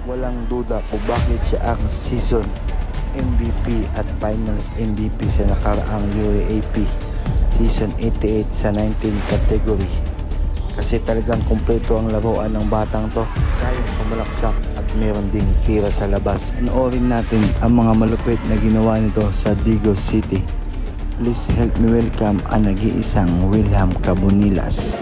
Walang duda kung bakit siya ang season MVP at finals MVP sa nakaraang UAAP Season 88 sa 19 category. Kasi talagang kumpleto ang laruan ng batang to. Kayang sumalaksak at meron ding tira sa labas. Panoorin natin ang mga malupit na ginawa nito sa Digos City. Please help me welcome ang nag-iisang William Cabonilas.